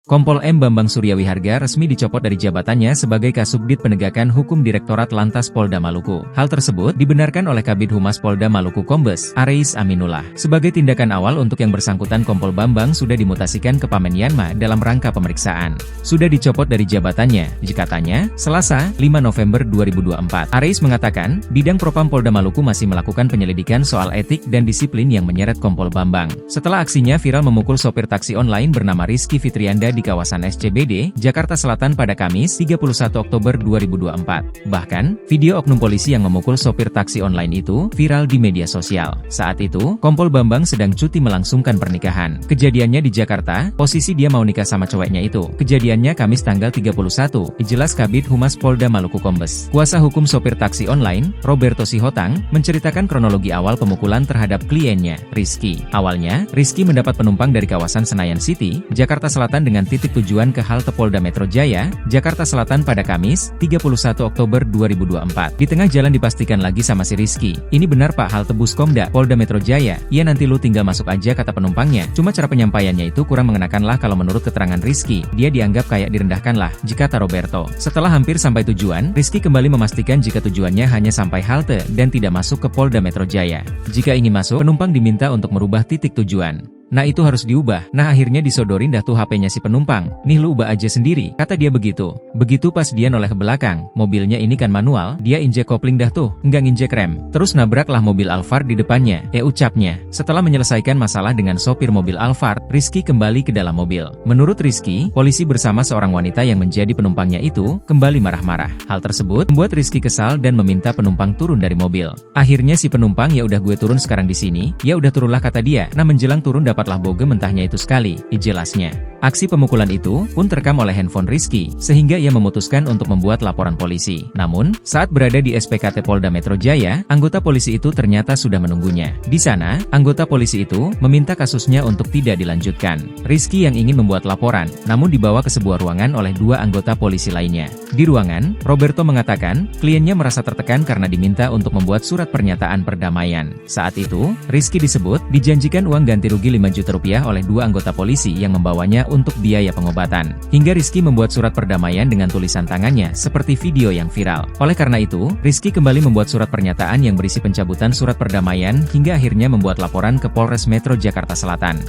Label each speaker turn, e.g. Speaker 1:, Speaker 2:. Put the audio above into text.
Speaker 1: Kompol M. Bambang Suryawiharga resmi dicopot dari jabatannya sebagai Kasubdit Penegakan Hukum Direktorat Lantas Polda Maluku. Hal tersebut dibenarkan oleh Kabid Humas Polda Maluku Kombes Areis Aminullah. Sebagai tindakan awal untuk yang bersangkutan, Kompol Bambang sudah dimutasikan ke Pamenyanma dalam rangka pemeriksaan. Sudah dicopot dari jabatannya, katanya, Selasa, 5 November 2024. Areis mengatakan, bidang Propam Polda Maluku masih melakukan penyelidikan soal etik dan disiplin yang menyeret Kompol Bambang. Setelah aksinya viral memukul sopir taksi online bernama Rizky Fitrianda di kawasan SCBD, Jakarta Selatan pada Kamis, 31 Oktober 2024. Bahkan, video oknum polisi yang memukul sopir taksi online itu viral di media sosial. Saat itu, Kompol Bambang sedang cuti melangsungkan pernikahan. Kejadiannya di Jakarta, posisi dia mau nikah sama cowoknya itu. Kejadiannya Kamis tanggal 31, jelas Kabid Humas Polda Maluku Kombes. Kuasa hukum sopir taksi online, Roberto Sihotang, menceritakan kronologi awal pemukulan terhadap kliennya, Rizky. Awalnya, Rizky mendapat penumpang dari kawasan Senayan City, Jakarta Selatan dengan titik tujuan ke halte Polda Metro Jaya, Jakarta Selatan pada Kamis, 31 Oktober 2024. Di tengah jalan dipastikan lagi sama si Rizky, "Ini benar Pak, halte bus Komda, Polda Metro Jaya." "Iya, nanti lu tinggal masuk aja," kata penumpangnya. Cuma cara penyampaiannya itu kurang mengenakan lah kalau menurut keterangan Rizky. Dia dianggap kayak direndahkan lah, kata Roberto. Setelah hampir sampai tujuan, Rizky kembali memastikan jika tujuannya hanya sampai halte dan tidak masuk ke Polda Metro Jaya. Jika ingin masuk, penumpang diminta untuk merubah titik tujuan. Nah, itu harus diubah. Nah, akhirnya disodorin dah tuh HP-nya si penumpang. "Nih, lu ubah aja sendiri," kata dia begitu. Begitu pas dia noleh ke belakang, mobilnya ini kan manual, dia injek kopling dah tuh, enggak nginjek rem. Terus nabraklah mobil Alphard di depannya, ucapnya. Setelah menyelesaikan masalah dengan sopir mobil Alphard, Rizky kembali ke dalam mobil. Menurut Rizky, polisi bersama seorang wanita yang menjadi penumpangnya itu, kembali marah-marah. Hal tersebut membuat Rizky kesal dan meminta penumpang turun dari mobil. Akhirnya si penumpang, "Ya udah gue turun sekarang di sini." "Ya udah turunlah," kata dia. Nah, menjelang turun dapatlah bogem mentahnya itu sekali, jelasnya. Aksi pemukulan itu pun terekam oleh handphone Rizky, sehingga ia memutuskan untuk membuat laporan polisi. Namun, saat berada di SPKT Polda Metro Jaya, anggota polisi itu ternyata sudah menunggunya. Di sana, anggota polisi itu meminta kasusnya untuk tidak dilanjutkan. Rizky yang ingin membuat laporan, namun dibawa ke sebuah ruangan oleh dua anggota polisi lainnya. Di ruangan, Roberto mengatakan, kliennya merasa tertekan karena diminta untuk membuat surat pernyataan perdamaian. Saat itu, Rizky disebut dijanjikan uang ganti rugi 5 juta rupiah oleh dua anggota polisi yang membawanya untuk biaya pengobatan. Hingga Rizky membuat surat perdamaian dengan tulisan tangannya seperti video yang viral. Oleh karena itu, Rizky kembali membuat surat pernyataan yang berisi pencabutan surat perdamaian hingga akhirnya membuat laporan ke Polres Metro Jakarta Selatan.